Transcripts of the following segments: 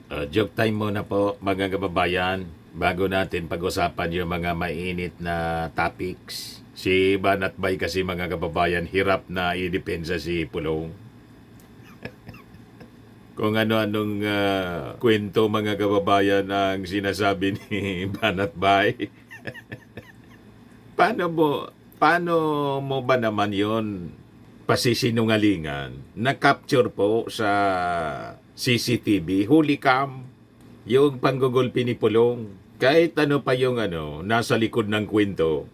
Joke time muna po mga kababayan bago natin pag-usapan yung mga mainit na topics. Si Banat Bay kasi mga kababayan hirap na idepensa si Pulong. Kung ano-anong kwento mga kababayan ang sinasabi ni Banat Bay. paano mo, paano mo ba naman yon pasisinungalingan na capture po sa CCTV, huli cam, yung panggugulpi ni Pulong. Kahit ano pa yung nasa likod ng kwento.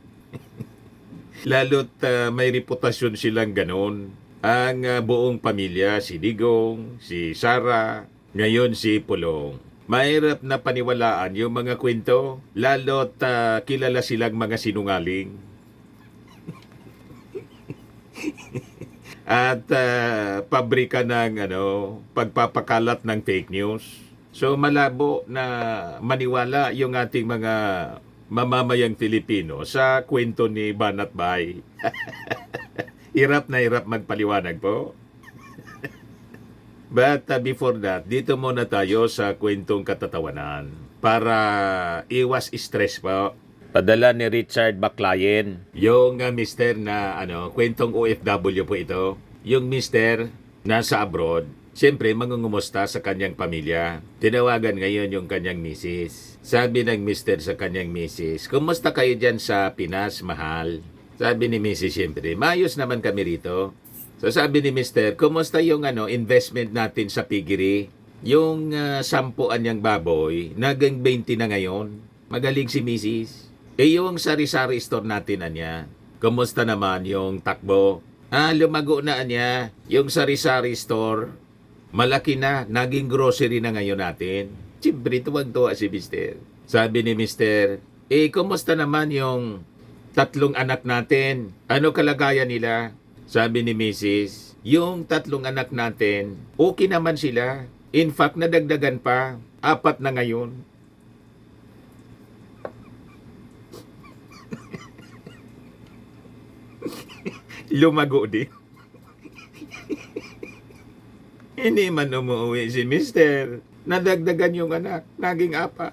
Lalo't may reputasyon silang ganon. Ang buong pamilya, si Digong, si Sara, ngayon si Pulong. Mahirap na paniwalaan yung mga kwento, lalo't kilala silang mga sinungaling. At pabrika ng pagpapakalat ng fake news. So malabo na maniwala yung ating mga mamamayang Filipino sa kwento ni Banat Bay. Hirap na hirap magpaliwanag po. But before that, dito muna tayo sa kwentong katatawanan para iwas stress po. Padala ni Richard Baclayen. Yung mister na kwentong OFW po ito. Yung mister nasa abroad, siyempre mangungumusta sa kanyang pamilya. Tinawagan ngayon yung kanyang misis. Sabi ng mister sa kanyang misis, "Kumusta kayo dyan sa Pinas, mahal?" Sabi ni misis, siyempre, "Maayos naman kami rito." So sabi ni mister, "Kumusta yung investment natin sa piggery? Yung 10 niyang baboy, naging 20 na ngayon." Magaling si misis. Yung sari-sari store natin niya, kumusta naman yung takbo? Lumago na niya. Yung sari-sari store, malaki na, naging grocery na ngayon natin. Siyempre, tuwag-tuwa si mister. Sabi ni mister, kumusta naman yung 3 anak natin? Ano kalagayan nila? Sabi ni Mrs., yung 3 anak natin, okay naman sila. In fact, nadagdagan pa. 4 na ngayon. Lumago din. Hindi man umuwi si mister. Nadagdagan yung anak. Naging 4.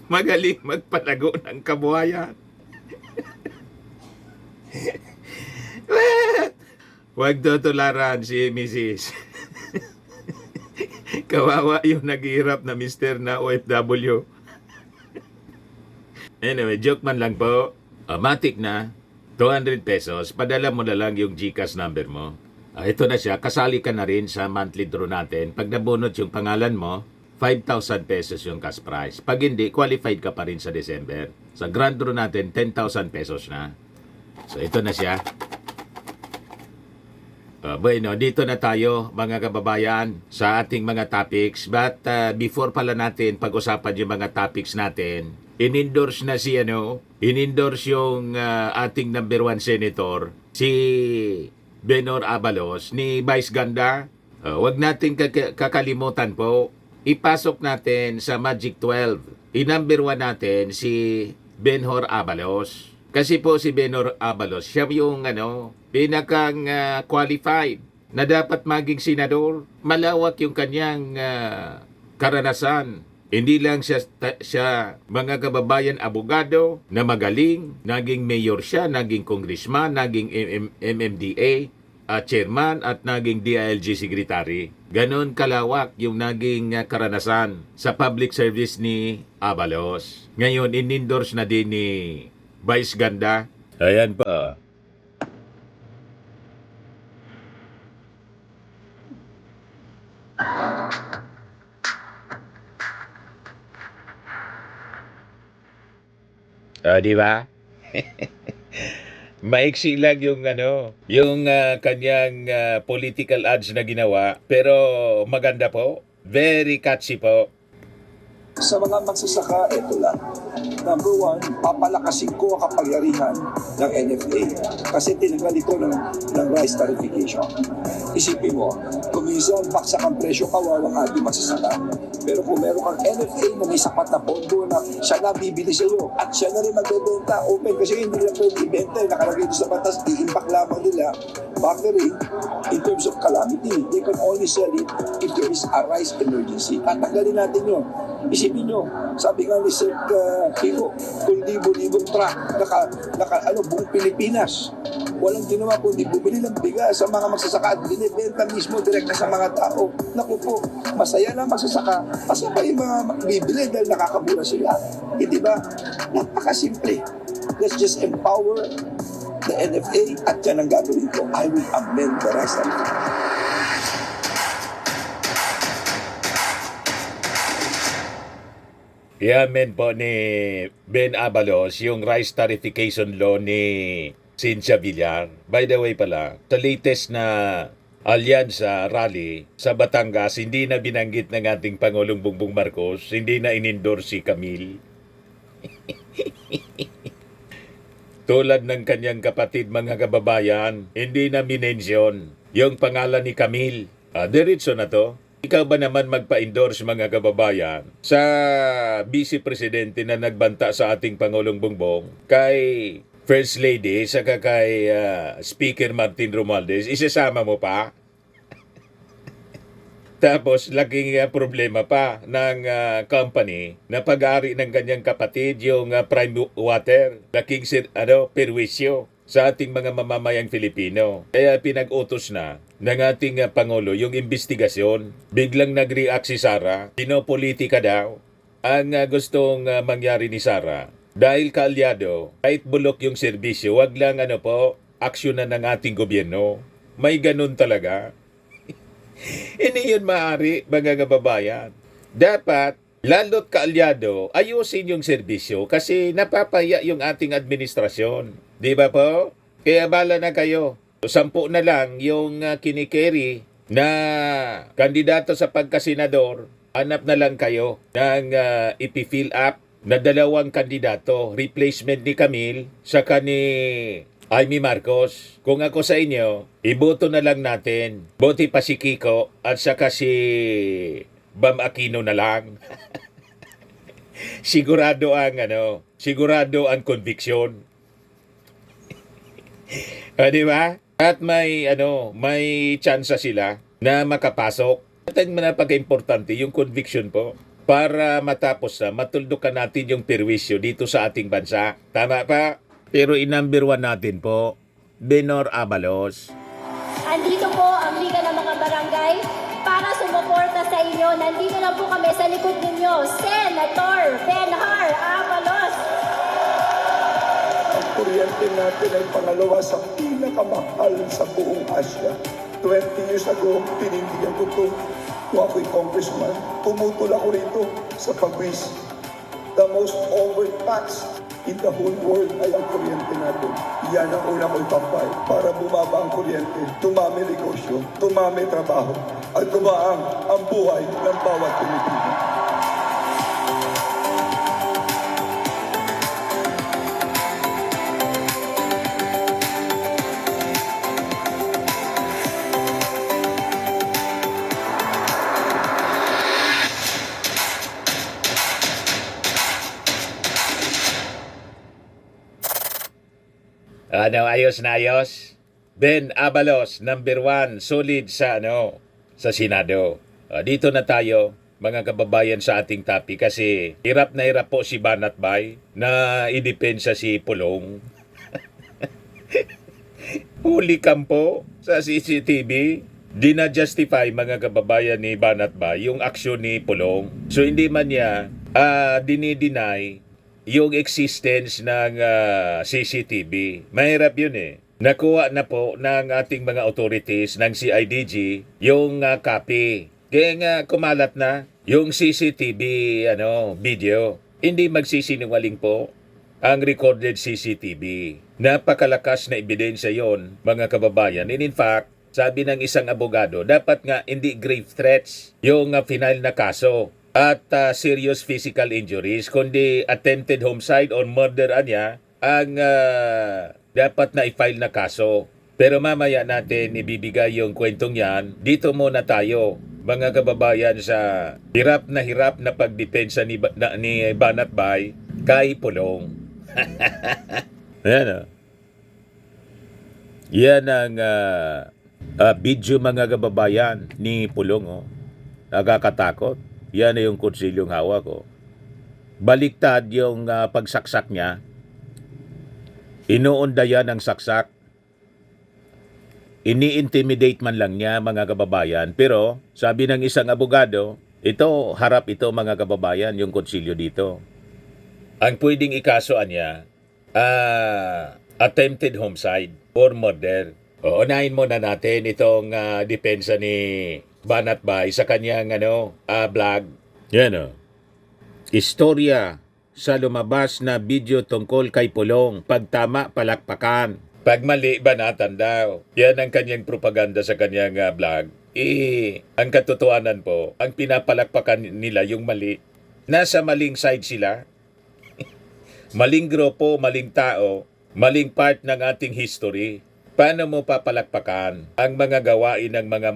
Magaling magpalago ng kabuhayan. Huwag tutularan si Mrs. Kawawa yung naghihirap na mister na OFW. Anyway, joke man lang po. Matik na. 200 pesos. Padala mo na lang yung GCash number mo. Ito na siya. Kasali ka na rin sa monthly draw natin. Pag nabunot yung pangalan mo, 5,000 pesos yung cash prize. Pag hindi, qualified ka pa rin sa December. Sa grand draw natin, 10,000 pesos na. So, ito na siya. Bueno, dito na tayo mga kababayan sa ating mga topics. But before pala natin pag-usapan yung mga topics natin, in-endorse na in-endorse yung ating number 1 senator, si Benhur Abalos, ni Vice Ganda. Huwag natin kakalimutan po, ipasok natin sa Magic 12. I-number 1 natin si Benhur Abalos. Kasi po si Benhur Abalos, siya yung pinakang qualified na dapat maging senador. Malawak yung kanyang karanasan. Hindi lang siya mga kababayan abogado na magaling, naging mayor siya, naging congressman, naging MMDA chairman at naging DILG secretary. Ganon kalawak yung naging karanasan sa public service ni Abalos. Ngayon, in-endorse na din ni Vice Ganda. Ayan pa. Di ba? Maiksi lang yung yung kanyang political ads na ginawa, pero maganda po. Very catchy po. Sa mga magsasaka, ito lang. Number 1, papalakasin ko ang kapangyarihan ng NFA kasi tinanggal ito ng rice tariffication. Isipin mo, kung minsan baksak ang presyo, kawawa ka di magsasaka. Pero kung meron kang NFA na may sapat na pondo na siya na bibili sa iyo at siya na rin magbebenta open kasi hindi nila pwede ibenta, nakalagay ito sa batas, i-impact lamang nila, battery in terms of calamity. They can only sell it if there is a rice emergency. Tatanggalin natin yun. Isipin nyo, sabi nga ni Sir Kiko, kung libo-libong truck, buong Pilipinas, walang ginawa kundi bumili ng bigas sa mga magsasaka at binibenta mismo direkta sa mga tao. Naku po, masaya na magsasaka, kasama yung mga bibili dahil nakakabura sila. Hindi ba? Napakasimple. Let's just empower the NFA at yan ang gagawin ko. I will amend the rest of it. I-amend po ni Ben Abalos yung rice tarification law ni Cynthia Villar. By the way pala, sa latest na Alyansa Rally sa Batangas, hindi na binanggit ng ating Pangulong Bongbong Marcos, hindi na inendorse si Camille. Tulad ng kanyang kapatid mga kababayan, hindi na minensyon yung pangalan ni Camille. Diretso na to. Ikaw ba naman magpa-endorse mga kababayan sa Vice Presidente na nagbanta sa ating Pangulong Bongbong kay First Lady saka kay Speaker Martin Romualdez, isasama mo pa? Tapos laking problema pa ng company na pag-ari ng kanyang kapatid yung Prime Water, laking perwisyo sa ating mga mamamayang Filipino. Kaya pinag-utos na ng ating Pangulo yung investigasyon. Biglang nag-react si Sara, pinopolitika daw ang gustong mangyari ni Sara. Dahil kaalyado, kahit bulok yung serbisyo, wag lang aksyonan ng ating gobyerno. May ganun talaga. Hindi yun maaari, mga kababayan. Dapat, lalo't kaalyado, ayusin yung serbisyo kasi napapaya yung ating administrasyon. Di ba po? Kaya bala na kayo. 10 na lang yung kinikeri na kandidato sa pagkasenador, hanap na lang kayo ng ipi-fill up na 2 kandidato, replacement ni Camille saka ni Amy Marcos. Kung ako sa inyo, iboto na lang natin. Boti pa si Kiko at saka si Bam Aquino na lang. sigurado ang conviction. Di ba? At may tsansa sila na makapasok. At ang napaka-importante yung conviction po para matapos na matuldukan natin yung perwisyo dito sa ating bansa. Tama pa? Pero i-number 1 natin po, Benor Abalos. Andito po ang Liga ng mga Barangay para sumuporta sa inyo. Nandito lang po kami sa likod ninyo, Senator Benhar Abalos. Ang kuryente natin ay pangalawa sa pinakamahal sa buong Asia. 20 years ago, pinindigan ko ito. Kung ako'y congressman, tumutol ako rito sa pagwis. The most overtaxed in the whole world ay ang kuryente natin. Yan ang una ko ipapay para bumaba ang kuryente, tumami negosyo, tumami trabaho, at tumaang ang buhay ng bawat Pilipino. Ayos na ayos. Ben Abalos, number 1, solid sa sa Senado. Dito na tayo, mga kababayan sa ating topic kasi hirap na hirap po si Banat Bay na idepensa si Pulong. Huli kampo sa CCTV. Di na justify mga kababayan ni Banat Bay yung aksyon ni Pulong. So hindi man niya dinideny yung existence ng CCTV. Mahirap yun eh. Nakuha na po ng ating mga authorities ng CIDG yung copy. Kaya nga kumalat na yung CCTV video. Hindi magsisinungaling po ang recorded CCTV. Napakalakas na ebidensya yon mga kababayan. And in fact, sabi ng isang abogado, dapat nga hindi grave threats yung final na kaso at serious physical injuries, kundi attempted homicide or murder niya ang dapat na i-file na kaso. Pero mamaya natin ibibigay yung kwentong yan. Dito muna tayo, mga kababayan, sa hirap na pagdepensa ni Banat Bay kay Pulong. Ayan Yan ang video mga kababayan ni Pulong. Oh. Nakakatakot. Yan na yung kutsilyong hawak ko. Baliktad yung pagsaksak niya. Inuunda yan ang saksak. Ini-intimidate man lang niya mga kababayan. Pero sabi ng isang abogado, ito harap ito mga kababayan yung kutsilyo dito. Ang pwedeng ikasoan niya, attempted homicide or murder. O, unahin muna natin itong depensa ni Banat Bay sa kanyang vlog. Yan o. Istorya sa lumabas na video tungkol kay Pulong. Pagtama, palakpakan. Pag mali, banatan daw. Yan ang kanyang propaganda sa kanyang vlog. Ang katotohanan po, ang pinapalakpakan nila yung mali. Nasa maling side sila. Maling grupo, maling tao, maling part ng ating history. Paano mo papalakpakan ang mga gawain ng mga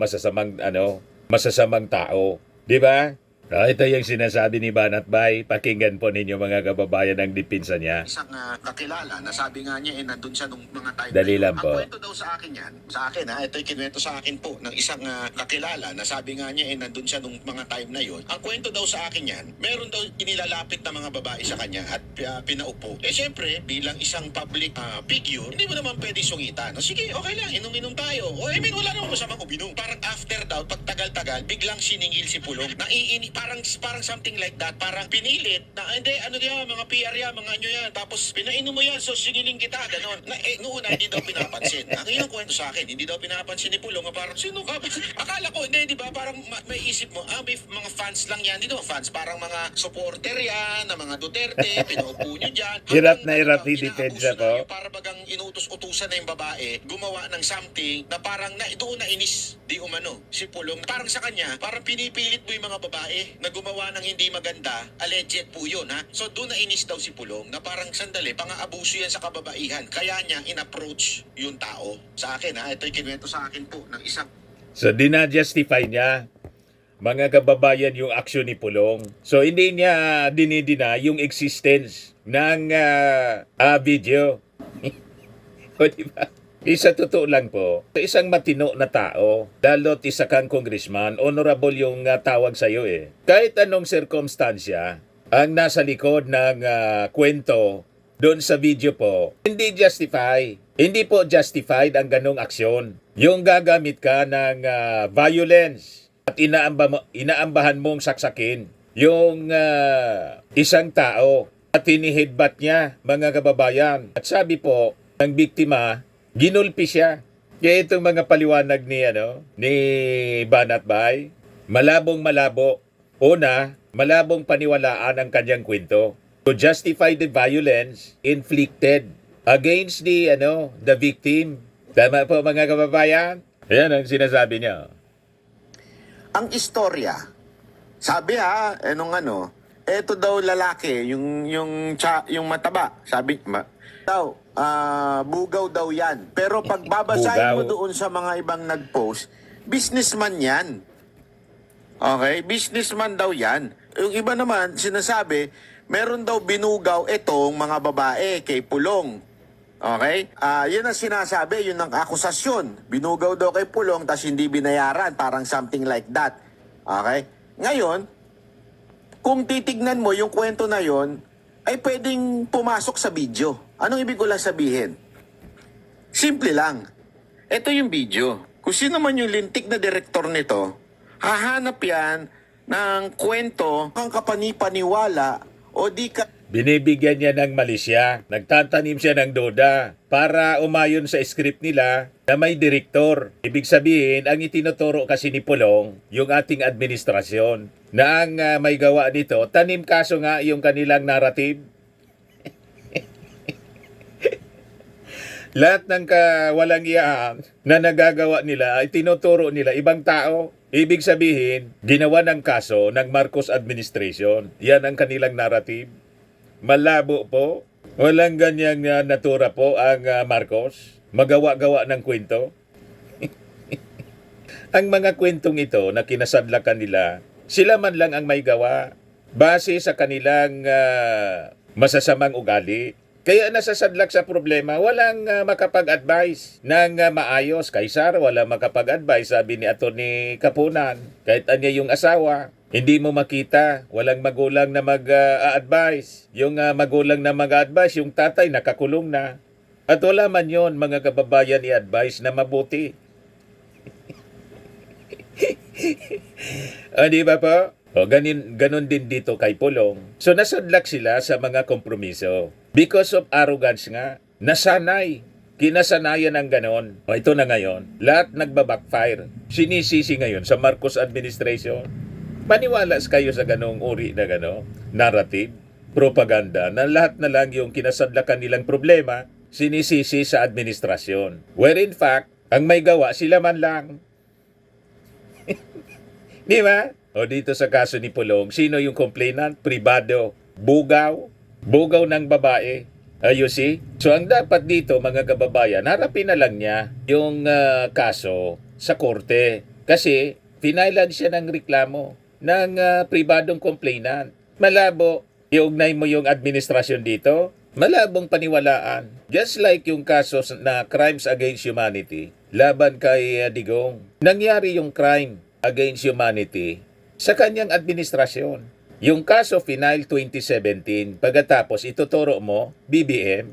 masasamang tao? Di ba? Ito yung sinasabi ni Banat Bay. Pakinggan po ninyo mga kababayan ang dipinsa niya. Isang kakilala na sabi nga niya nandun siya nung mga time Dali na yun. lang po. Ang kwento daw sa akin yan, sa akin ito'y kinuwento sa akin po ng isang kakilala na sabi nga niya nandun siya nung mga time na yun. Ang kwento daw sa akin yan, meron daw inilalapit na mga babae sa kanya at pinaupo. Siyempre, bilang isang public figure, hindi mo naman pwede sungitan. Sige, okay lang, inom-inom tayo. Wala naman masamang uminom. Parang after daw, pag tagal-tagal, biglang siningil si Pulong. Naiini, parang something like that. Parang pinilit na, hindi, mga PR yan, mga yan. Tapos, pinainom mo yan, so singiling kita, ganon. Noon hindi daw pinapansin. Ang iyong kwento sa akin, hindi daw pinapansin ni Pulong. Parang, sino ka? Akala ko, hindi, di ba? Parang may isip mo, may mga fans lang yan. Hindi naman fans, parang mga supporter yan, na mga Duterte, pinaupo nyo dyan. Hirap na hirap ni depensa po. Para bagang inutos-utusan na yung babae, gumawa ng something na parang doon nainis, di umano, si Pulong. Parang sa kanya, parang pinipilit mo yung mga babae na gumawa ng hindi maganda, alleged po yun, ha? So doon nainis daw si Pulong na parang sandali, pang-aabuso yan sa kababaihan. Kaya niya in-approach yung tao. Sa akin, ha? Ito'y kinuwento sa akin po ng isang... So, dinadjustify niya mga kababayan yung aksyon ni Pulong. So, hindi niya dinidina yung existence ng video. O, diba? Isa totoo lang po, isang matino na tao, lalo't isa kang congressman, honorable yung tawag sa'yo eh. Kahit anong sirkumstansya, ang nasa likod ng kwento doon sa video po, hindi justify. Hindi po justified ang ganong aksyon. Yung gagamit ka ng violence at inaambahan mong saksakin yung isang tao at hinihidbat niya mga kababayan. At sabi po ng biktima, ginulpi siya. Kaya itong mga paliwanag ni Banat Bay, malabong-malabo. Una, malabong paniwalaan ang kanyang kwento. To justify the violence inflicted against the victim. Tama po mga kababayan? Ayan ang sinasabi niya. Ang istorya, sabi eto daw lalaki, yung mataba, sabi, bugaw daw yan. Pero pag babasahin mo doon sa mga ibang nag-post, businessman yan. Okay? Businessman daw yan. Yung iba naman, sinasabi, meron daw binugaw itong mga babae kay Pulong. Okay? Yun ang sinasabi, yun ang akusasyon. Binugaw daw kay Pulong, tas hindi binayaran. Parang something like that. Okay? Ngayon, kung titignan mo yung kwento na yon, ay pwedeng pumasok sa video. Anong ibig ko lang sabihin? Simple lang. Ito yung video. Kung sino man yung lintik na direktor nito, hahanap yan ng kwento kang kapanipaniwala o di ka... Binibigyan niya ng mali siya. Nagtatanim siya ng duda para umayon sa script nila na may direktor. Ibig sabihin, ang itinuturo kasi ni Pulong, yung ating administrasyon, na ang may gawa nito, tanim kaso nga yung kanilang narrative. Lahat ng walang iyaan na nagagawa nila ay tinuturo nila ibang tao. Ibig sabihin, ginawa ng kaso ng Marcos administration. Yan ang kanilang narrative. Malabo po. Walang ganyang natura po ang Marcos. Magawa-gawa ng kwento. Ang mga kwentong ito na kinasadlakan nila, sila man lang ang may gawa. Base sa kanilang masasamang ugali. Kaya nasasadlak sa problema, walang makapag-advise ng maayos. Kay Sara, walang makapag-advise, sabi ni Atty. Kapunan. Kahit anya yung asawa, hindi mo makita, walang magulang na mag-advise. Yung magulang na mag-advise, yung tatay nakakulong na. At wala man yon mga kababayan i-advise na mabuti. Di ba po? O, ganun din dito kay Pulong. So, nasadlak sila sa mga kompromiso. Because of arrogance nga, nasanay. Kinasanayan ng ganon. O, ito na ngayon. Lahat nagbabackfire. Sinisisi ngayon sa Marcos administration. Maniwala kayo sa ganong uri na narrative, propaganda, na lahat na lang yung kinasadlakan nilang problema, sinisisi sa administrasyon. Where in fact, ang may gawa sila man lang. Di ba? O dito sa kaso ni Pulong, sino yung complainant? Pribado. Bugaw. Bugaw ng babae. You see? So ang dapat dito mga kababayan, harapin na lang niya yung kaso sa korte. Kasi finailan siya ng reklamo ng pribadong complainant. Malabo. Iugnay mo yung administrasyon dito. Malabong paniwalaan. Just like yung kaso na crimes against humanity laban kay Digong. Nangyari yung crime against humanity sa kanyang administrasyon. Yung kaso final 2017, pagkatapos ituturo mo, BBM.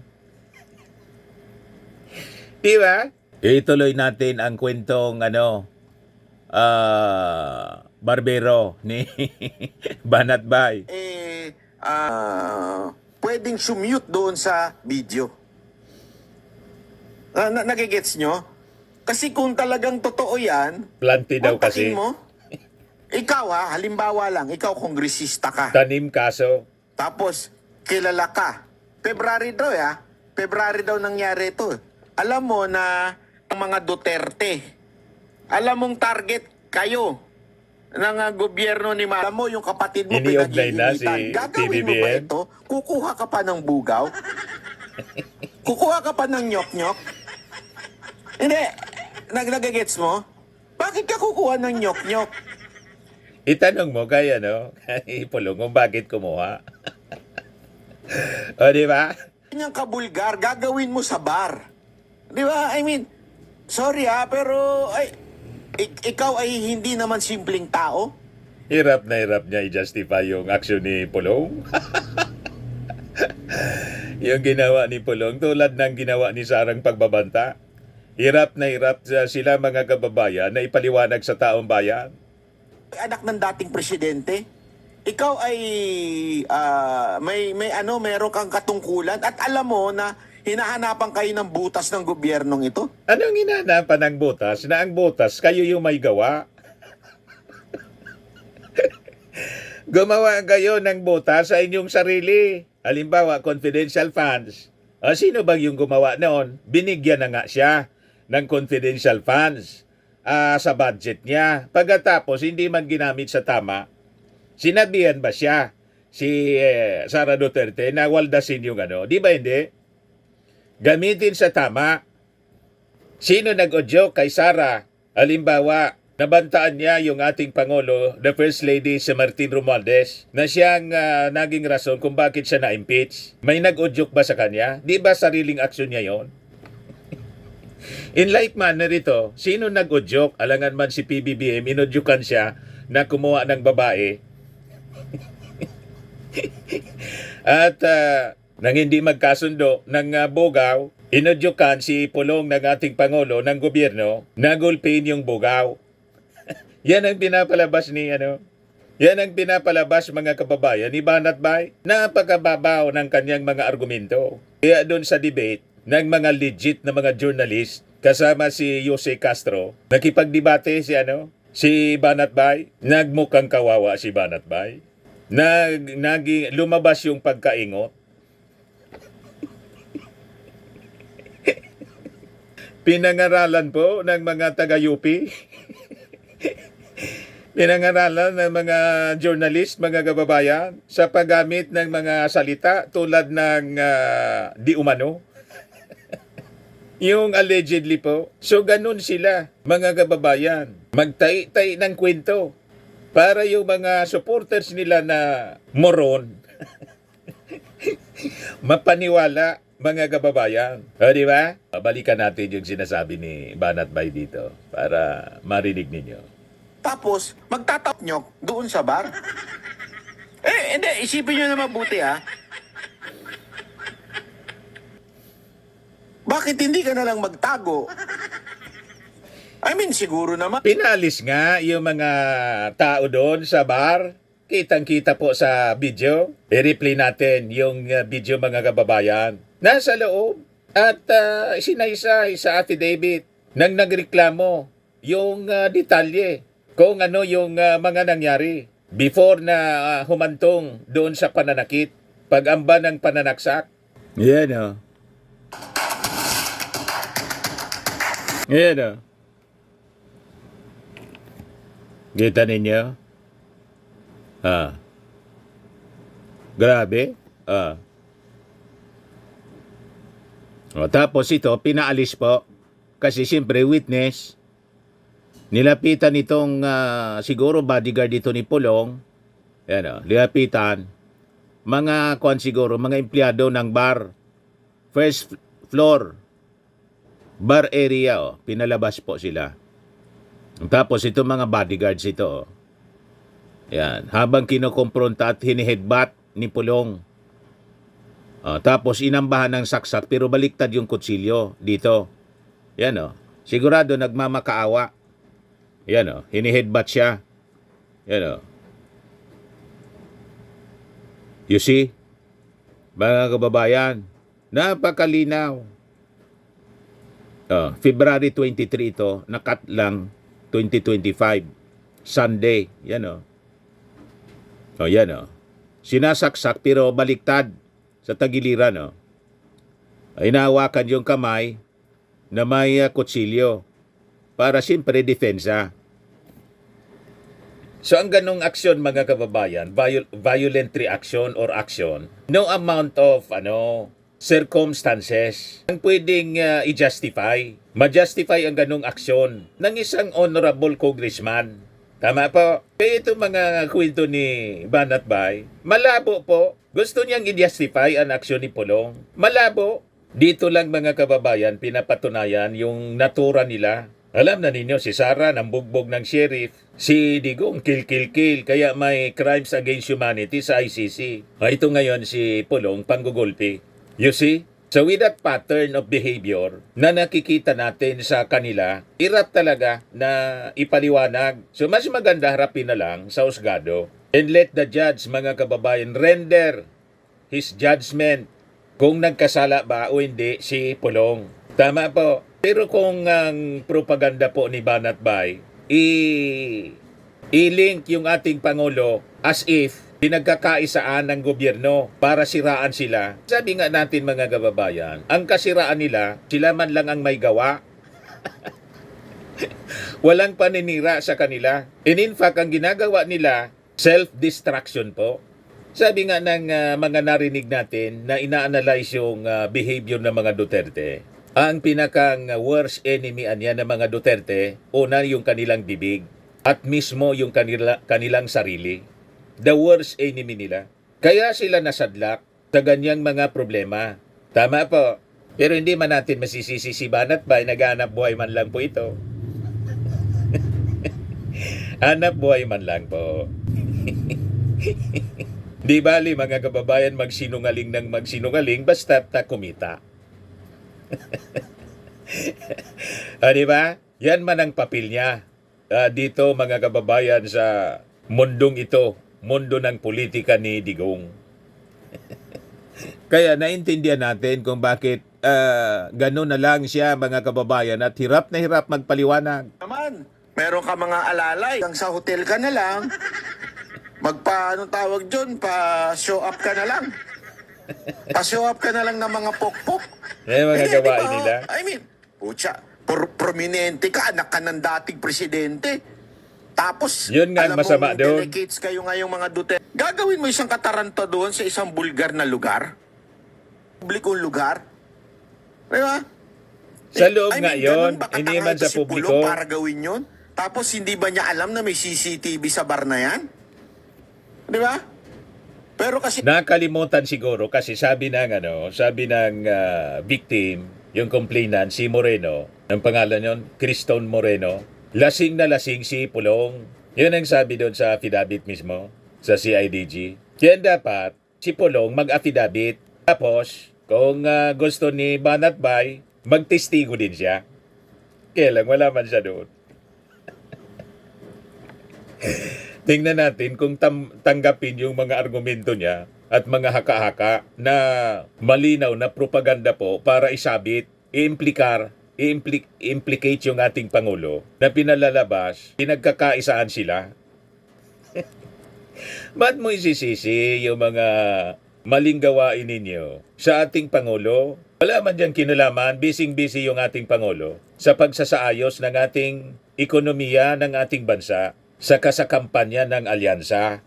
Di ba? Ituloy natin ang kwentong barbero ni Banat Bay. Pwedeng sumute doon sa video. Nagigets nyo? Kasi kung talagang totoo yan, Planti daw kasi. kontakin mo. Ikaw halimbawa lang, ikaw kongresista ka. Tanim kaso. Tapos, kilala ka. February daw nangyari ito. Alam mo na ang mga Duterte, alam mong target kayo ng gobyerno ni Alam mo yung kapatid mo Iniugnay na si pinag-iinitan. Gagawin mo ba PBBM? ito? Kukuha ka pa ng bugaw? Kukuha ka pa ng nyok-nyok? Hindi. Nagagets mo? Bakit ka kukuha ng nyok-nyok? Itanong mo kay kay Pulong kung bakit kumuha. O, di ba? Kanyang kabulgar, gagawin mo sa bar. Di ba? I mean, sorry pero ikaw ay hindi naman simpleng tao. Hirap na hirap niya i-justify yung action ni Pulong. Yung ginawa ni Pulong tulad ng ginawa ni Sarang pagbabanta. Hirap na hirap sila mga kababayan na ipaliwanag sa taong bayan. Anak ng dating presidente, ikaw ay meron kang katungkulan at alam mo na hinahanapan kayo ng butas ng gobyernong ito. Anong hinahanapan ng butas? Na ang butas, kayo yung may gawa. Gumawa kayo ng butas sa inyong sarili. Halimbawa, confidential funds. Sino bang yung gumawa noon? Binigyan na nga siya ng confidential funds sa budget niya. Pagkatapos, hindi man ginamit sa tama, sinabihan ba siya si Sara Duterte na waldasin yung Di ba hindi? Gamitin sa tama. Sino nag-audio kay Sara? Halimbawa, nabantaan niya yung ating Pangulo, the First Lady si Martin Romualdez, na siyang naging rason kung bakit siya na-impeach. May nag-audio ba sa kanya? Di ba sariling aksyon niya yon? In like manner ito, sino nag-audio? Alangan man si PBBM, inudyukan siya na kumuha ng babae. At nang hindi magkasundo ng bugaw, inudyukan si Pulong ng ating Pangulo ng gobyerno na gulpin yung bugaw. Yan ang pinapalabas ni Yan ang pinapalabas mga kababayan ni Banat Bay. Napakababaw ng kanyang mga argumento. Kaya doon sa debate ng mga legit na mga journalist kasama si Jose Castro, nakipagdebate si Banat Bay. Nagmukhang kawawa si Banat Bay. Lumabas yung pagkaingot. Pinangaralan po ng mga taga-UP. Pinangaralan ng mga journalist, mga kababayan, sa paggamit ng mga salita tulad ng di umano. Yung allegedly po. So ganun sila, mga kababayan. Magtay-tay ng kwento para yung mga supporters nila na moron mapaniwala mga kababayan. O, di ba? Balikan natin yung sinasabi ni Banat Bay dito para marinig ninyo. Tapos, magtatapnyok doon sa bar. Hindi, isipin nyo na mabuti ha. Bakit hindi ka na lang magtago? I mean, siguro naman. Pinalis nga yung mga tao doon sa bar. Kitang-kita po sa video. I-replay natin yung video mga kababayan. Nasa loob. At sinaysay sa affidavit nang nagreklamo yung detalye kung ano yung mga nangyari before na humantong doon sa pananakit. Pag-amba ng pananaksak. Yan o. Yan o. Kita ninyo? Grabe. O, tapos ito, pinaalis po. Kasi siyempre, witness. Nilapitan itong siguro bodyguard dito ni Pulong. Yan o, nilapitan. Mga kuwan siguro, mga empleyado ng bar. First floor. Bar area o. Pinalabas po sila. Tapos itong mga bodyguards ito o. Yan, habang kinukumpronta at hiniheadbutt ni Pulong. Tapos inambahan ng saksak pero baliktad yung kutsilyo dito. Yan o. Sigurado nagmamakaawa. Yan o. Hiniheadbutt siya. Yan o. You see? Mga kababayan, napakalinaw. February 23 ito, nakat lang 2025. Sunday. Yan o. Yan o. Sinasaksak pero baliktad sa tagiliran o. Inahawakan yung kamay na may kutsilyo para siyempre depensa. So ang ganong aksyon mga kababayan, violent reaction or action, no amount of circumstances ang pwedeng i-justify. Ma-justify ang ganong aksyon ng isang honorable congressman. Tama po. Kaya itong mga kwento ni Banat Bay, malabo po. Gusto niyang i-justify ang aksyon ni Pulong. Malabo. Dito lang mga kababayan, pinapatunayan yung natura nila. Alam na ninyo, si Sara nambugbog ng sheriff. Si Digong kill. Kaya may crimes against humanity sa ICC. Ito ngayon si Pulong panggugulpi. You see? So with that pattern of behavior na nakikita natin sa kanila, hirap talaga na ipaliwanag. So mas maganda harapin na lang sa husgado and let the judge, mga kababayan, render his judgment kung nagkasala ba o hindi si Pulong. Tama po. Pero kung ang propaganda po ni Banat Bay, i-link yung ating Pangulo as if pinagkakaisaan ng gobyerno para siraan sila. Sabi nga natin mga kababayan, ang kasiraan nila, sila man lang ang may gawa. Walang paninira sa kanila. And in fact, ang ginagawa nila, self-destruction po. Sabi nga ng mga narinig natin na ina-analyze yung behavior ng mga Duterte. Ang pinakang worst enemy niya ng mga Duterte, una yung kanilang bibig at mismo yung kanilang sarili. The worst enemy nila. Kaya sila nasadlak sa ganyang mga problema. Tama po. Pero hindi man natin masisisi si Banat Bay, naghahanap buhay man lang po ito. Hanap buhay man lang po. Di bali mga kababayan magsinungaling ng magsinungaling basta kumita. Di ba? Yan man ang papel niya. Dito mga kababayan sa mundong ito. Mundo ng politika ni Digong. Kaya naintindihan natin kung bakit gano'n na lang siya mga kababayan at hirap na hirap magpaliwanag. Naman, meron ka mga alalay. Hanggang sa hotel ka na lang. Anong tawag dyan? Pa-show up ka na lang. Pa-show up ka na lang ng mga pokpok. Mga gawain nila. I mean, pucha, prominente ka, anak ka ng dating presidente. Tapos, yun nga alam masama mo, doon. delegates kayo ngayong mga Duterte. Gagawin mo isang kataranta doon sa isang bulgar na lugar? Publikong lugar? Diba? Sa loob nga ganun yun, ba hindi katanga man ito sa si publiko. Pulong para gawin yun? Tapos hindi ba niya alam na may CCTV sa bar na yan? Di ba? Pero kasi Nakalimutan siguro kasi sabi ng victim, yung complainant, si Moreno, ang pangalan yon, Criston Moreno, lasing na lasing si Pulong. Yun ang sabi doon sa affidavit mismo, sa CIDG. Kaya dapat, si Pulong mag-affidavit. Tapos, kung gusto ni Banat Bay, magtestigo din siya. Kaya lang, wala man siya doon. Tingnan natin kung tanggapin yung mga argumento niya at mga haka-haka na malinaw na propaganda po para isabit, i-implicate yung ating Pangulo na pinalalabas, pinagkakaisaan sila. Ba't mo isisisi yung mga maling gawain ninyo sa ating Pangulo? Wala man dyan kinalaman, busy-busy yung ating Pangulo sa pagsasaayos ng ating ekonomiya ng ating bansa sa kasakampanya ng alyansa.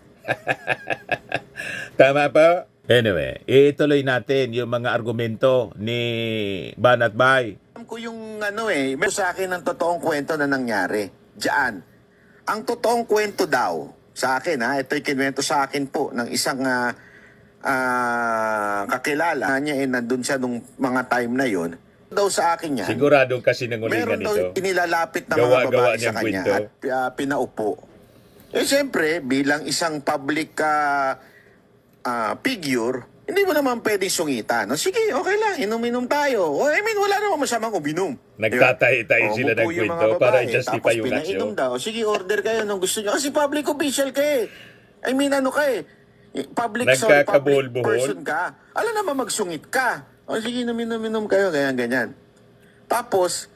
Tama pa? Anyway, ituloy natin yung mga argumento ni Banat Bay. alam ko yung meron sa akin ng totoong kwento na nangyari. Diyan. Ang totoong kwento daw, sa akin ito'y kinuwento sa akin po ng isang kakilala niya, nandun siya nung mga time na yon. Daw sa akin yan, Siguradong kasi nangulingan meron daw ito. inilalapit na Gawa-gawa mga babae sa niyang kanya kwento. at pinaupo. Siyempre, bilang isang public figure, hindi mo naman pwedeng sungitan. No, sige, okay lang, inom-inom tayo. Wala naman masamang uminom. Nagtatay-tay sila ng umupo yung mga kwento para babae, i-justify tapos yung pinainom aksyon. daw. Sige, order kayo nung gusto nyo. Kasi public official ka eh. Public Nagkakabol-buhol. person ka. Alam naman magsungit ka. Sige, inom-inom kayo, ganyan. Tapos,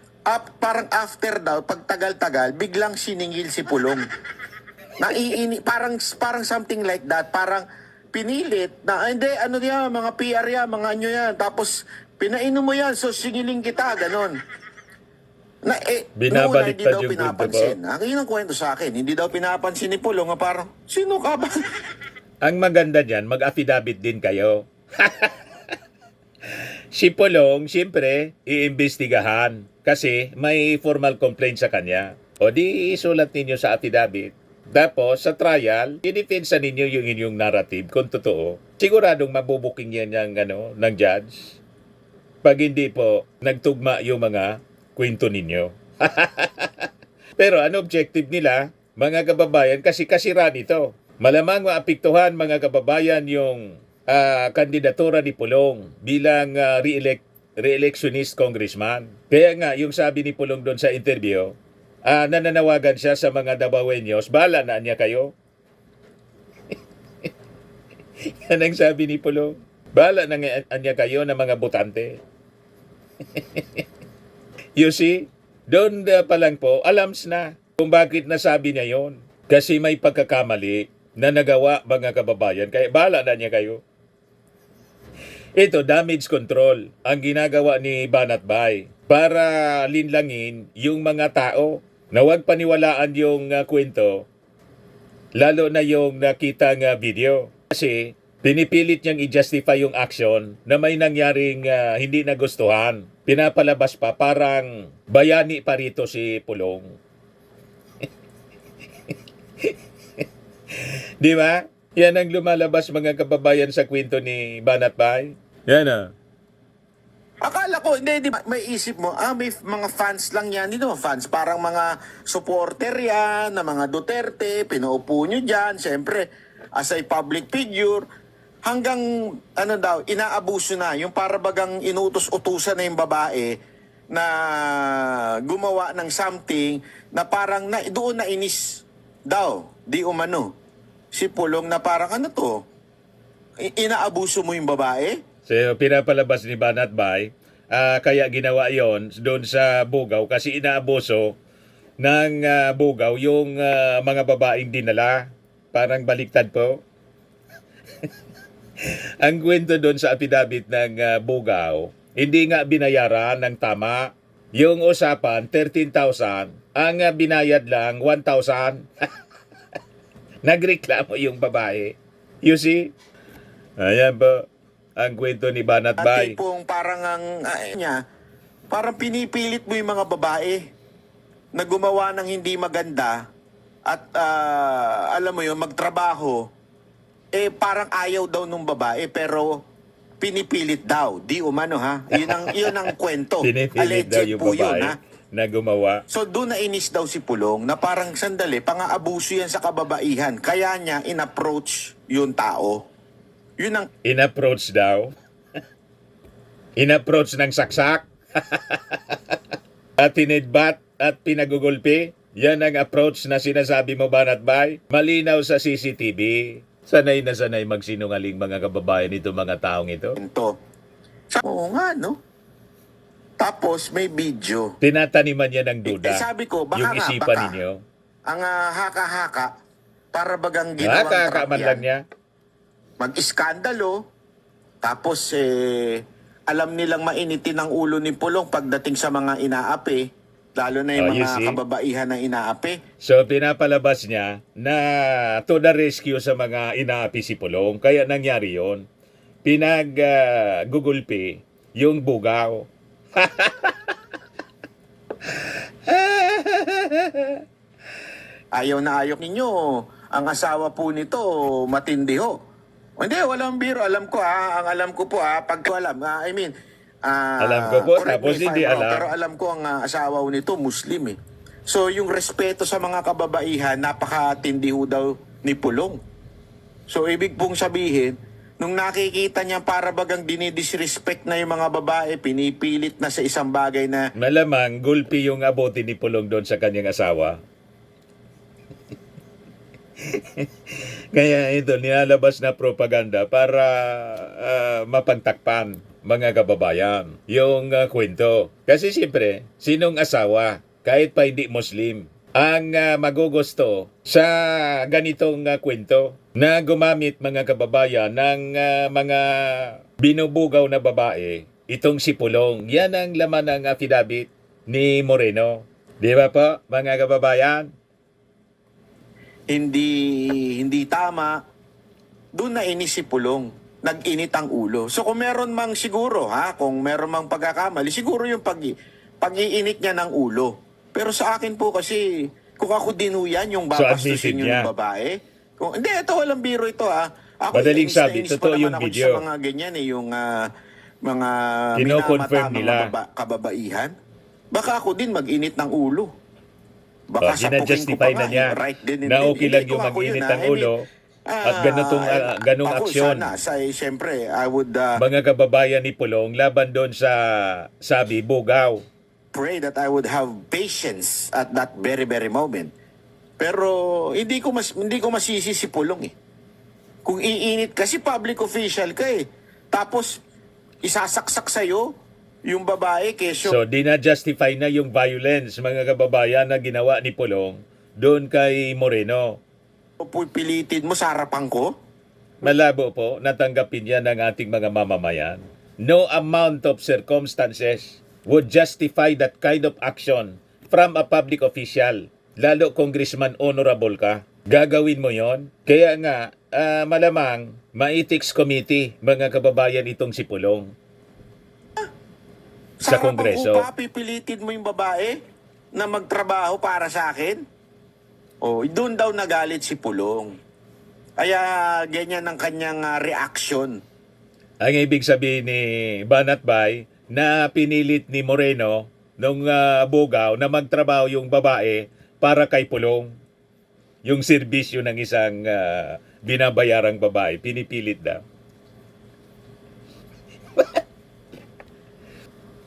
parang after daw, pag tagal-tagal, biglang siningil si Pulong. Parang something like that. Parang pinilit na, hindi, mga PR yan, mga yan. Tapos, pinainom mo yan, so singiling kita, ganon. Binabaliktad hindi daw yung kwento pinapansin. Yun ang kwento sa akin. Hindi daw pinapansin ni Pulong. Parang, sino ka ba? Ang maganda dyan, mag-affidavit din kayo. Si Pulong, siyempre, iimbestigahan kasi may formal complaint sa kanya. O di isulat ninyo sa affidavit. Tapos, sa trial, i-defensa ninyo yung inyong narrative kung totoo. Siguradong mabubuking yan ng judge. Pag hindi po, nagtugma yung mga kwento ninyo. Pero ano objective nila, mga kababayan, kasi kasira nito. Malamang maapektuhan mga kababayan yung kandidatura ni Pulong bilang re-electionist congressman. Kaya nga, yung sabi ni Pulong doon sa interview, nananawagan siya sa mga Dabawenyos, bahala na niya kayo. Yan ang sabi ni Pulong. Bahala na niya kayo na mga botante. You see, doon pa lang po, alams na kung bakit nasabi niya yon. Kasi may pagkakamali na nagawa mga kababayan, kaya bahala na niya kayo. Ito, damage control ang ginagawa ni Banat Bay para linlangin yung mga tao na huwag paniwalaan yung kwento, lalo na yung nakita ng video. Kasi pinipilit niyang i-justify yung action na may nangyaring hindi nagustuhan. Pinapalabas pa, parang bayani pa rito si Pulong. Di ba? Yan ang lumalabas mga kababayan sa kwento ni Banat Bay. Yan Akala ko, hindi, may isip mo, may mga fans lang yan. Hindi naman fans, parang mga supporter yan, na mga Duterte, pinaupo nyo dyan, siyempre, as a public figure, hanggang, inaabuso na, yung parabagang inutos-utusan na yung babae na gumawa ng something na parang doon na inis daw, di umano. Si Pulong na parang inaabuso mo yung babae? So, pinapalabas ni Banat Bay, kaya ginawa yon doon sa Bugaw kasi inaabuso ng Bugaw yung mga babaeng dinala. Parang baliktad po. Ang kwento doon sa affidavit ng Bugaw, hindi nga binayaran ng tama. Yung usapan, 13,000. Ang binayad lang, 1,000. Nagreklamo yung babae. You see? Ayan po ang kwento ni Banat At Bay. tipong parang parang pinipilit mo yung mga babae na gumawa ng hindi maganda at alam mo yun, magtrabaho parang ayaw daw nung babae pero pinipilit daw. Di umano ha. Yun ang kwento. Pinipilit daw yung po yun, babae ha? na gumawa. So doon nainis daw si Pulong na parang sandali, pang-aabuso yan sa kababaihan. Kaya niya in-approach yung tao. Yun ang In-approach daw. In-approach ng saksak. At tinidbat at pinagugulpi. Yan ang approach na sinasabi mo, Banat Bay. Malinaw sa CCTV. Sanay na sanay magsinungaling mga kababayan nito mga taong ito. kwento. Oo nga, no? Tapos may video. Tinataniman niya ng duda. Sabi ko, baka yung nga, isipan baka. ninyo. Ang haka-haka, para bagang ginawang Nakakaman trap lang yan. niya. Mag-iskandalo, tapos alam nilang mainitin ang ulo ni Pulong pagdating sa mga inaapi, lalo na yung Oh, you mga see? kababaihan na inaapi. So, pinapalabas niya na to the rescue sa mga inaapi si Pulong. Kaya nangyari yon. Pinag-gugulpi yung bugaw. Ayaw na ayaw ninyo. Ang asawa po nito, matindi ho. Hindi, walang biro. Alam ko Ang alam ko po pag alam. Alam ko po, correct tapos me if hindi I'm wrong, alam. Pero alam ko ang asawa ho nito, Muslim eh. So yung respeto sa mga kababaihan, napakatindi ho daw ni Pulong. So ibig pong sabihin, nung nakikita niya para bagang dinidisrespect na yung mga babae, pinipilit na sa isang bagay na Malamang gulpi yung abote ni Pulong doon sa kanyang asawa. Kaya ito, nilalabas na propaganda para mapagtakpan mga kababayan yung kwento. Kasi siyempre, sinong asawa, kahit pa hindi Muslim, ang magugusto sa ganitong kwento na gumamit mga kababayan ng mga binubugaw na babae, itong si Pulong. Yan ang laman ng affidavit ni Moreno. Di ba po, mga kababayan? hindi tama, doon na inis si Pulong. Nag-init ang ulo. So kung meron mang siguro, kung meron mang pagkakamali, siguro yung pag-iinit niya ng ulo. Pero sa akin po kasi, kung ako din ho yan, yung So, babastusin admitted yung niya. babae. Hindi, ito walang biro ito Ako, Madaling inis na sabi, inis pa totoo naman yung ako video. sa mga ganyan yung mga Kino-confirm minamata, nila. mga kababaihan. Baka ako din mag-init ng ulo. Baka Ginajustify na niya right din na okay lang Hindi, yung kung ako mag-init yun, ng ulo at ganong ako aksyon. sana, siyempre, I would Mga kababayan ni Pulong laban doon sa sabi bugaw. pray that I would have patience at that very, very moment. Pero hindi ko masisi si Pulong eh. Kung iinit kasi public official ka eh. Tapos isasaksak sa'yo yung babae kesyo So dina-justify na yung violence mga kababayan na ginawa ni Pulong doon kay Moreno. pilitin mo sa harapan ko. Malabo po natanggapin yan ng ating mga mamamayan. No amount of circumstances would justify that kind of action from a public official. Lalo congressman honorable ka. Gagawin mo yon. Kaya nga, malamang ma-ethics committee mga kababayan itong si Pulong. Sa harapan Kongreso. ko pa, pipilitin mo yung babae na magtrabaho para sa akin. Doon daw nagalit si Pulong. Kaya ganyan ang kanyang reaction. Ang ibig sabihin ni Banat Bay na pinilit ni Moreno nung bugaw na magtrabaho yung babae para kay Pulong. Yung serbisyo ng isang binabayarang babae, pinipilit daw.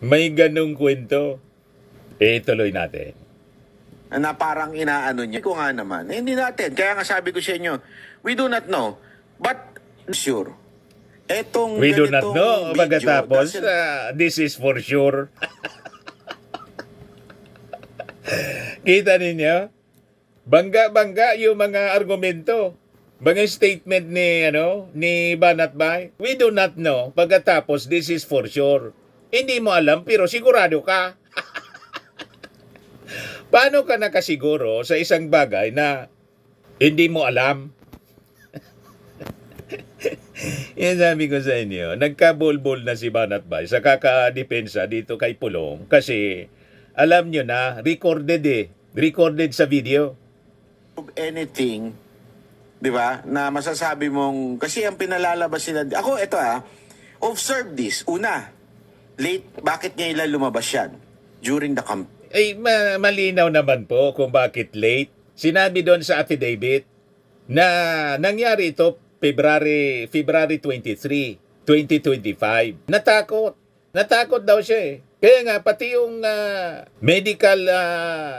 May ganung kwento. Tuloy natin. Na parang inaano niya. Ko nga naman. Hindi natin. Kaya nga sabi ko sa inyo, we do not know. But sure. Etong We do not ganitong know. video Pagkatapos, doesn't- this is for sure. Kita ninyo? Bangga-bangga yung mga argumento. Mga statement ni Banat Bay. We do not know. Pagkatapos, this is for sure. Hindi mo alam, pero sigurado ka. Paano ka nakasiguro sa isang bagay na hindi mo alam? Yan sabi ko sa inyo, nagkabulbul na si Banat Bay sa kakadepensa dito kay Pulong kasi alam nyo na, recorded sa video. of anything Di ba? Na masasabi mong, kasi ang pinalalabas nila, ako, ito observe this. Una, late, bakit niya ilan lumabas yan? During the campaign. Malinaw naman po kung bakit late. Sinabi doon sa affidavit na nangyari ito February 23, 2025. Natakot daw siya eh. Kaya nga, pati yung medical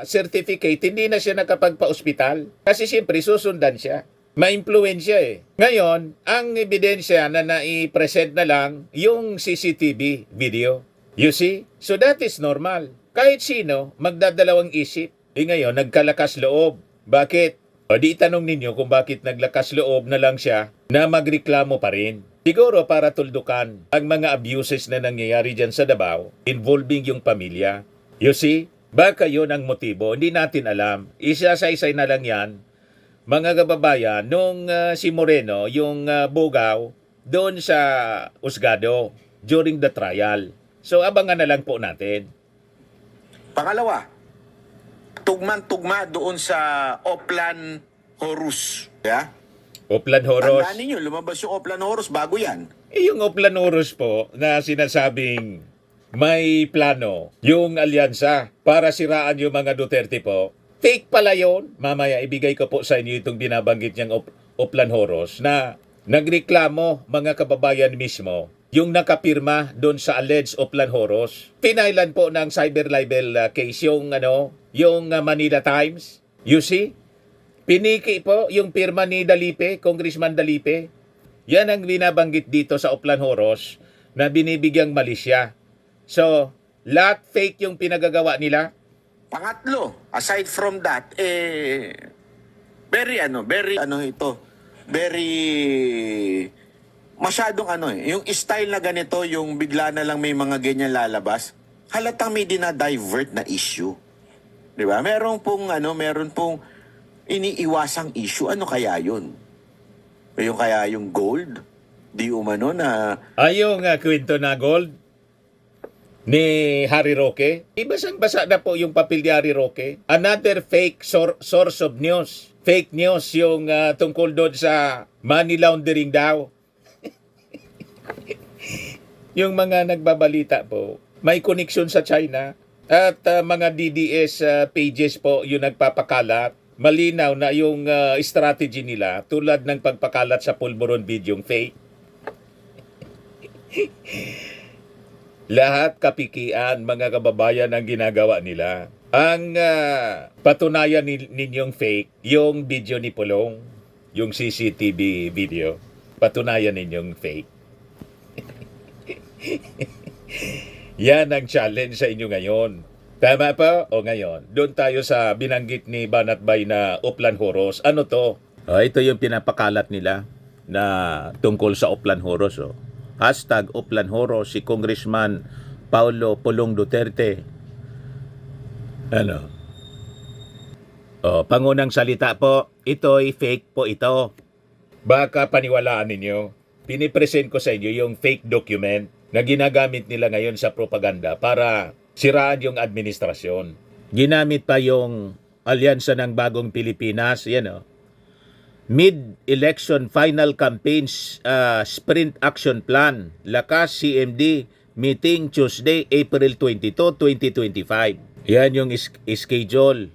certificate, hindi na siya nakapagpa-ospital. Kasi siyempre, susundan siya. Ma-influensya eh. Ngayon, ang ebidensya na nai-present na lang yung CCTV video. You see? So that is normal. Kahit sino, magdadalawang isip. Ngayon, nagkalakas loob. Bakit? O di itanong ninyo kung bakit naglakas loob na lang siya na magreklamo pa rin. Siguro para tuldukan ang mga abuses na nangyayari dyan sa Davao involving yung pamilya. You see? Baka yun ang motibo. Hindi natin alam. Isa-sa-isay na lang yan. Mga kababayan, nung si Moreno, yung bugaw, doon sa Husgado during the trial. So abangan na lang po natin. Pangalawa, tugman-tugma doon sa Oplan Horus. Yeah? Oplan Horus. Tandaan ninyo, lumabas yung Oplan Horus, bago yan. Yung Oplan Horus po na sinasabing may plano yung alyansa para siraan yung mga Duterte po. Fake pala yun. Mamaya ibigay ko po sa inyo itong binabanggit niyang Oplan Horus na nagreklamo mga kababayan mismo yung nakapirma doon sa alleged Oplan Horus. Pinailan po ng cyber libel case yung Manila Times. You see? Piniki po yung pirma ni Dalipe, Congressman Dalipe. Yan ang binabanggit dito sa Oplan Horus na binibigyang mali siya. So, lahat fake yung pinagagawa nila. Pangatlo, aside from that, very masyadong yung style na ganito, yung bigla na lang may mga ganyan lalabas, halatang may dinadivert na issue. Di ba? Meron pong iniiwasang issue. Ano kaya yun? Yung kaya yung gold? Di umano na... Yung kwento na gold ni Harry Roque. Ibasang-basa na po yung papel ni Harry Roque. Another fake source of news. Fake news yung tungkol doon sa money laundering daw. Yung mga nagbabalita po, may connection sa China at mga DDS pages po yung nagpapakalat. Malinaw na yung strategy nila tulad ng pagpakalat sa pulburon video yung fake. Lahat kapikian mga kababayan ang ginagawa nila. Ang patunayan ninyong fake, yung video ni Pulong, yung CCTV video, patunayan ninyong fake. Yan ang challenge sa inyo ngayon. Tama pa? O ngayon, doon tayo sa binanggit ni Banat Bay na Oplan Horus. Ano to? Ito yung pinapakalat nila na tungkol sa Oplan Horus. Hashtag Oplan Horus, si Congressman Paulo Pulong Duterte. Pangunang salita po, ito'y fake po ito. Baka paniwalaan ninyo. Pinipresent ko sa inyo yung fake document na ginagamit nila ngayon sa propaganda para siraan yung administrasyon. Ginamit pa yung alyansa ng Bagong Pilipinas, Mid-election final campaigns sprint action plan, Lakas CMD meeting Tuesday, April 22, 2025. Yan yung schedule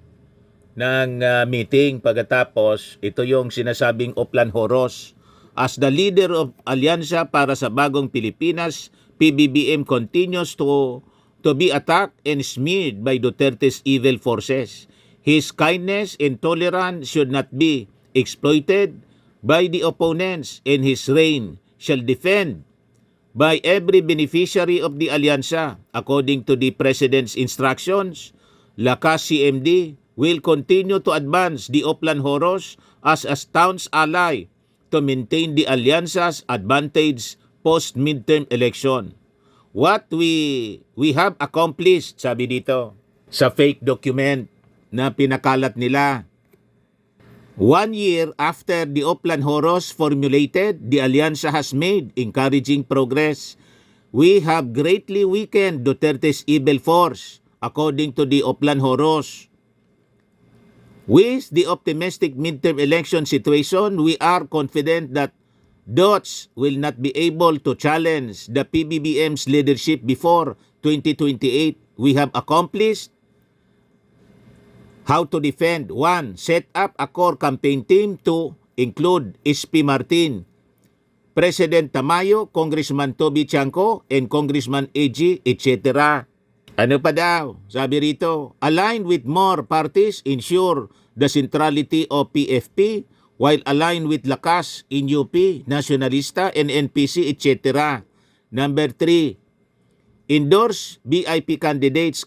ng meeting. Pagkatapos, ito yung sinasabing Oplan Horus. As the leader of Alyansa para sa Bagong Pilipinas, PBBM continues to be attacked and smeared by Duterte's evil forces. His kindness and tolerance should not be exploited by the opponents, and his reign shall defend by every beneficiary of the Alyansa. According to the President's instructions, Lakas CMD will continue to advance the Oplan Horus as a staunch ally to maintain the Alyansa's advantage post-midterm election. What we have accomplished, sabi dito, sa fake document na pinakalat nila. 1 year after the Oplan Horus formulated, the Alyansa has made encouraging progress. We have greatly weakened Duterte's evil force, according to the Oplan Horus. With the optimistic midterm election situation, we are confident that DOTS will not be able to challenge the PBBM's leadership before 2028. We have accomplished how to defend. 1. Set up a core campaign team to include SP Martin, President Tamayo, Congressman Toby Chanco, and Congressman AG, etc. Ano pa daw? Sabi rito, align with more parties, ensure the centrality of PFP, while align with Lakas in UP, Nacionalista, and NPC, etc. Number 3, endorse BIP candidates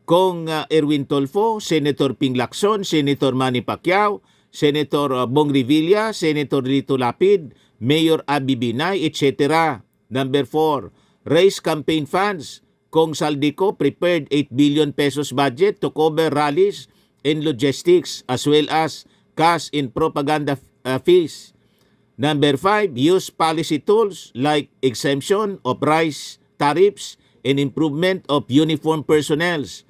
Kong Erwin Tolfo, Senator Ping Lacson, Senator Manny Pacquiao, Senator Bong Revilla, Senator Lito Lapid, Mayor Abby Binay, etc. Number 4, raise campaign funds. Kong Saldico prepared 8 billion pesos budget to cover rallies and logistics as well as cash in propaganda fees. Number 5, use policy tools like exemption of rice tariffs and improvement of uniform personnel's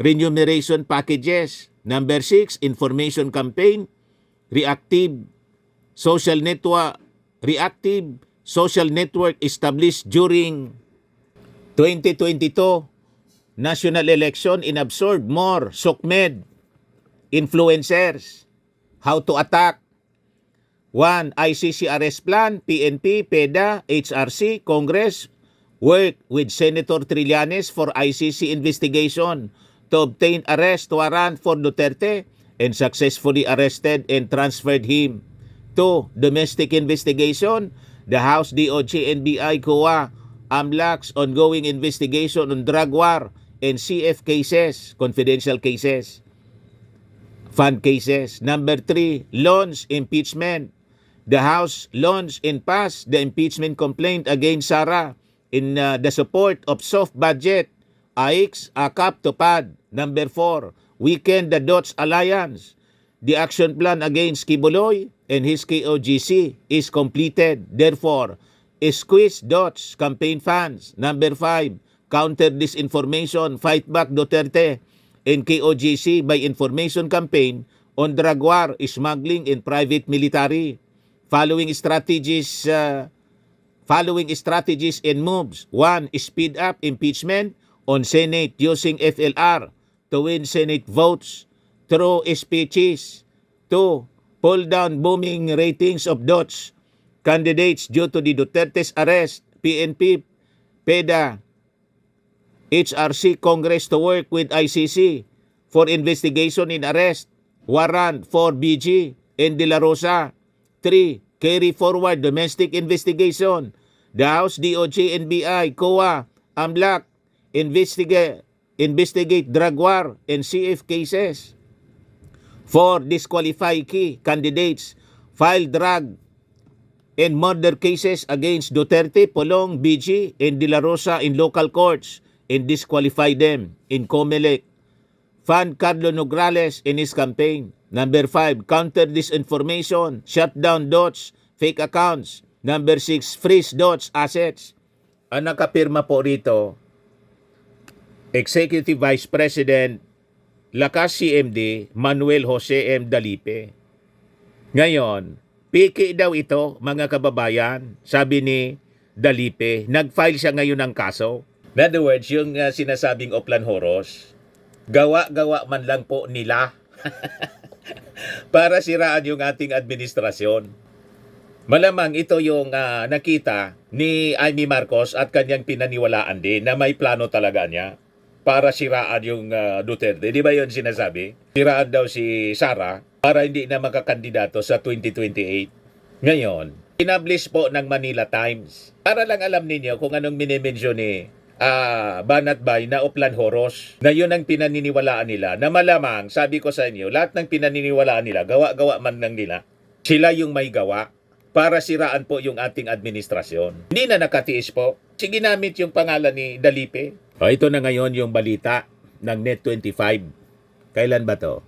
remuneration packages. Number 6, information campaign, reactive social network established during 2022 national election in absorb more SOCMED influencers. How to attack? 1. ICC arrest plan, PNP, PEDA, HRC, Congress work with Senator Trillanes for ICC investigation to obtain arrest warrant for Duterte and successfully arrested and transferred him. 2. Domestic investigation, the House DOJ, NBI, COA, AMLAC's ongoing investigation on drug war and CF cases, confidential cases, fund cases. Number 3, launch impeachment. The House launched and passed the impeachment complaint against Sara in the support of soft budget, AIX, AKAP, TUPAD. Number 4, weaken the DOTS alliance. The action plan against Kibuloy and his KOGC is completed. Therefore, squeeze DOTS campaign funds. Number 5, counter disinformation, fight back Duterte and KOGC by information campaign on drug war, smuggling, and private military. Following strategies and moves. 1. Speed up impeachment on Senate using FLR to win Senate votes through speeches. 2. Pull down booming ratings of DOTS candidates due to the Duterte's arrest. PNP, PEDA, HRC, Congress to work with ICC for investigation and arrest warrant for BG and De La Rosa. 3. Carry forward domestic investigation. The House, DOJ, NBI, COA, AMLAC investigate drug war and CF cases. 4. Disqualify key candidates. File drug and murder cases against Duterte, Polong, BG, and De La Rosa in local courts and disqualify them in COMELEC. Fund Carlo Nograles in his campaign. Number 5, counter disinformation, shut down DOTS, fake accounts. Number 6, freeze DOTS assets. Ang nakapirma po rito, Executive Vice President, Lakas CMD, Manuel Jose M. Dalipe. Ngayon, piki daw ito, mga kababayan, sabi ni Dalipe, nag-file siya ngayon ng kaso. In other words, yung sinasabing Oplan Horos, gawa-gawa man lang po nila para siraan yung ating administrasyon. Malamang ito yung nakita ni Amy Marcos at kanyang pinaniwalaan din na may plano talaga niya para siraan yung Duterte. Di ba yun sinasabi? Siraan daw si Sara para hindi na makakandidato sa 2028. Ngayon, pinablish po ng Manila Times. Para lang alam ninyo kung anong minimensyon ni Banat Bay na Oplan Horos, na yun ang pinaniniwalaan nila, na malamang, sabi ko sa inyo, lahat ng pinaniniwalaan nila, gawa-gawa man lang nila, sila yung may gawa para siraan po yung ating administrasyon. Hindi na nakatiis po. Sige, ginamit yung pangalan ni Dalipe. Ito na ngayon yung balita ng Net25. Kailan ba to?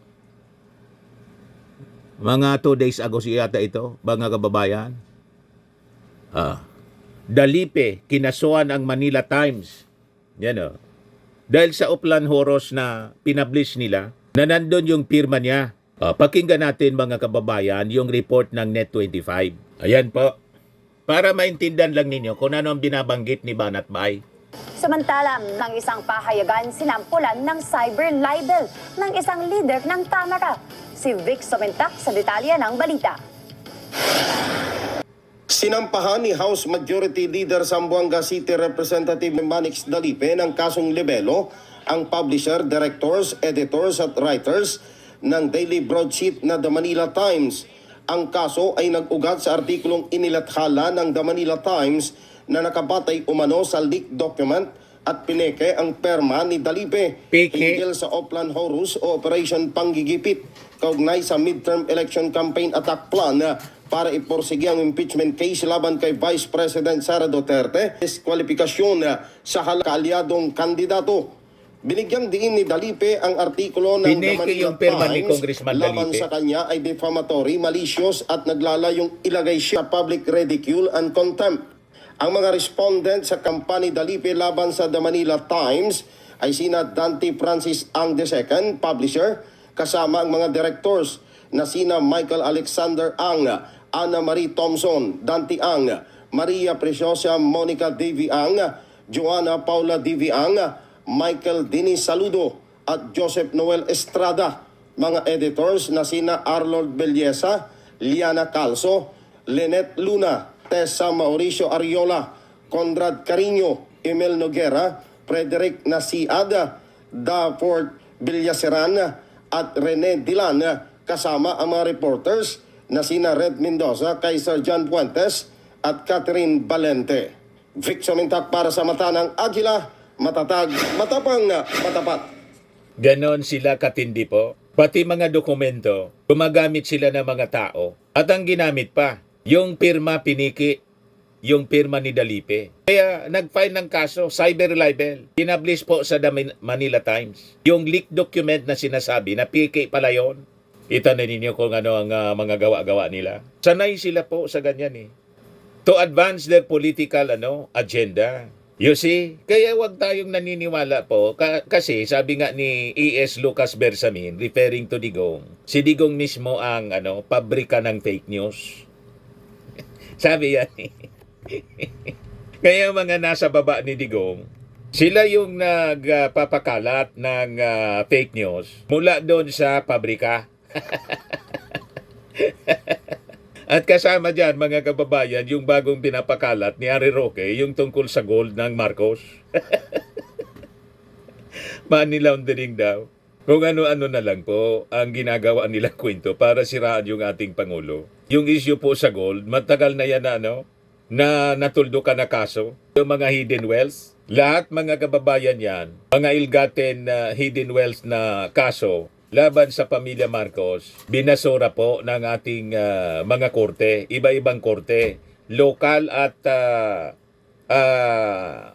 Mga 2 days ago yata ito, mga kababayan. Dalipe, kinasuhan ang Manila Times. Yan dahil sa Oplan Horos na pinablish nila, na nandun yung pirma niya Pakinggan natin mga kababayan yung report ng Net25. Ayan po. Para maintindihan lang ninyo kung ano ang binabanggit ni Banat Bay. Samantala, ng isang pahayagan sinampulan ng cyber libel ng isang leader ng Tamara. Si Vic Somentak sa detalye ng balita. Sinampahan ni House Majority Leader Zamboanga City Representative Manix Dalipe ng kasong libelo ang publisher, directors, editors at writers ng daily broadsheet na The Manila Times. Ang kaso ay nag-ugat sa artikulong inilathala ng The Manila Times na nakabatay umano sa leaked document at pineke ang perma ni Dalipe hinggil sa Oplan Horus o Operation Panggigipit kaugnay sa midterm election campaign attack plan para iporsige ang impeachment case laban kay Vice President Sara Duterte, diskwalifikasyon sa kaalyadong kandidato. Binigyang diin ni Dalipe ang artikulo ng The Pineke Manila yung perma ni Times Congressman laban Dalipe. sa kanya ay defamatory, malicious at naglalayong ilagay siya sa public ridicule and contempt. Ang mga respondent sa kampanya Dalipe laban sa The Manila Times ay sina Dante Francis Ang II, publisher, kasama ang mga directors na sina Michael Alexander Ang, Ana Marie Thompson, Dante Ang, Maria Preciosa Monica Devi Ang, Joanna Paula Devi Ang, Michael Denis Saludo at Joseph Noel Estrada. Mga editors na sina Arnold Belleza, Liana Calso, Lynette Luna, Tessa Mauricio Ariola, Conrad Carino, Emil Noguera, Frederick Nasiada, Daford Villaseran at Rene Dilan, kasama ang mga reporters na sina Red Mendoza, Kaiser John Puentes at Catherine Valente. Vic Somentak para sa Mata ng Agila, matatag, matapang, matapat. Ganon sila katindi po. Pati mga dokumento, gumagamit sila ng mga tao. At ang ginamit pa, yung pirma piniki, yung pirma ni Dalipe. Kaya nag-file ng kaso, cyber libel. Pinablis po sa The Manila Times. Yung leaked document na sinasabi na PK pala yun. Kita na ninyo kung ano ang mga gawa-gawa nila. Sanay sila po sa ganyan eh. To advance their political agenda. You see? Kaya wag tayong naniniwala po. Kasi sabi nga ni E.S. Lucas Bersamin, referring to Digong, si Digong mismo ang pabrika ng fake news. Sabi yan. Kaya mga nasa baba ni Digong, sila yung nagpapakalat ng fake news mula doon sa pabrika. At kasama dyan, mga kababayan, yung bagong pinapakalat ni Harry Roque, yung tungkol sa gold ng Marcos. Money laundering daw. Kung ano-ano na lang po ang ginagawa nilang kwento para siraan yung ating Pangulo. Yung issue po sa gold, matagal na yan na natuldo ka na kaso. Yung mga hidden wealth, lahat mga kababayan yan, mga ill-gotten hidden wealth na kaso, laban sa pamilya Marcos, binasura po ng ating mga korte, iba-ibang korte, local at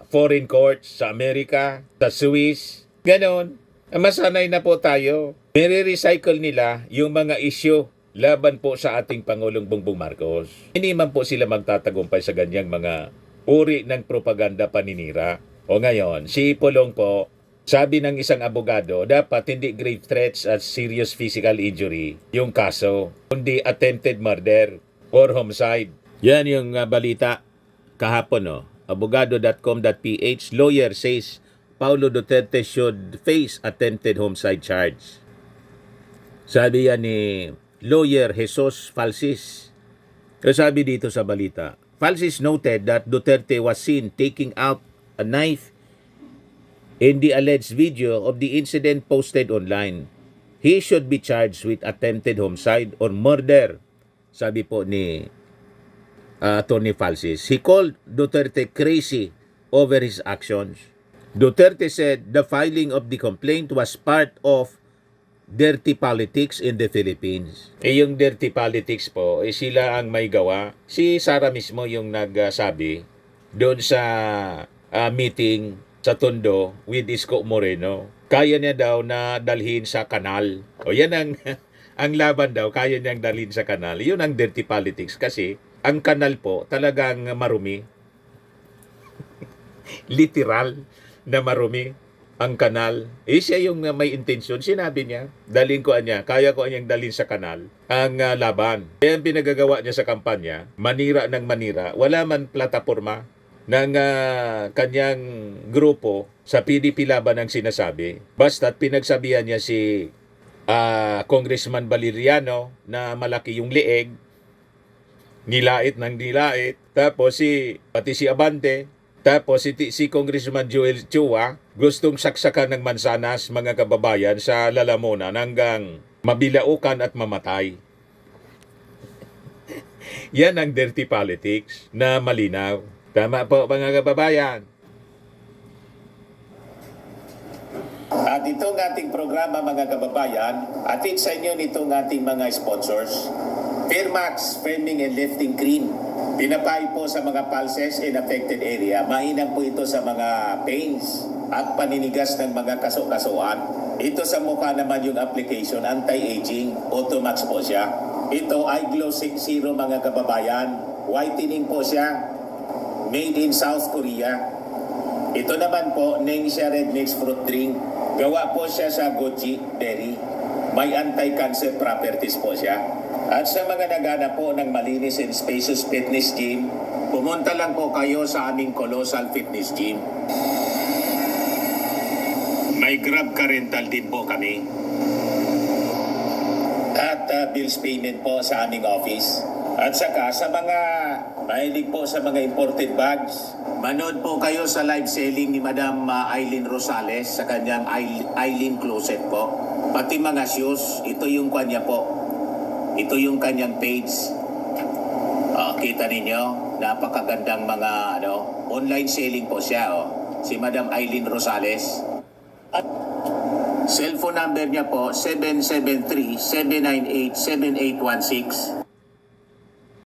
foreign courts sa Amerika, sa Swiss, ganon. Masanay na po tayo. Nire-recycle nila yung mga issue laban po sa ating Pangulong Bongbong Marcos. Hindi man po sila magtatagumpay sa ganyang mga uri ng propaganda paninira. O ngayon, si Pulong po, sabi ng isang abogado, dapat hindi grave threats at serious physical injury yung kaso, kundi attempted murder or homicide. Yan yung balita kahapon. Abogado.com.ph, lawyer says Paulo Duterte should face attempted homicide charge. Sabi yan ni lawyer Jesus Falsis. Sabi dito sa balita, Falsis noted that Duterte was seen taking out a knife in the alleged video of the incident posted online. He should be charged with attempted homicide or murder, sabi po ni Tony Falsis. He called Duterte crazy over his actions. Duterte said the filing of the complaint was part of dirty politics in the Philippines. Yung dirty politics po, sila ang may gawa. Si Sara mismo yung nagsabi doon sa meeting sa Tondo with Isko Moreno. Kaya niya daw na dalhin sa kanal. O yan ang laban daw, kaya niyang dalhin sa kanal. Yun ang dirty politics kasi ang kanal po talagang marumi. Literal na marumi. ang kanal. Siya yung may intensyon. Sinabi niya, dalhin ko niya, kaya ko niyang dalhin sa kanal ang laban. Kaya ang pinagagawa niya sa kampanya, manira ng manira, wala man plataforma ng kanyang grupo sa PDP Laban ang sinasabi. Basta't pinagsabihan niya si Congressman Valeriano na malaki yung leeg, nilait ng nilait, tapos pati si Abante, tapos si Congressman Joel Chua gustong saksakan ng mansanas mga kababayan sa lalamunan hanggang mabilaukan at mamatay. Yan ang dirty politics na malinaw. Tama po mga kababayan. At itong ating programa mga kababayan, atid sa inyo nitong ating mga sponsors. Fairmax Firming and Lifting Cream. Pinapay po sa mga pulses in affected area. Mainam po ito sa mga pains at paninigas ng mga kaso-kasuan. Ito sa mukha naman yung application, anti-aging, Automax po siya. Ito ay Glow 60 mga kababayan. Whitening po siya. Made in South Korea. Ito naman po, Ningxia Red Mix Fruit Drink. Gawa po siya sa goji berry. May anti-cancer properties po siya. At sa mga nagana po ng malinis and spacious fitness gym, pumunta lang po kayo sa aming Colossal Fitness Gym. May Grab Car Rental din po kami. At bills payment po sa aming office. At saka sa mga mahilig po sa mga imported bags, manood po kayo sa live selling ni Madam Aileen Rosales sa kanyang Aileen Closet po. Pati mga shoes, ito yung kanya po. Ito yung kanyang page. Kita ninyo, napakagandang mga online selling po siya. Si Madam Aileen Rosales. At cellphone number niya po, 773-798-7816.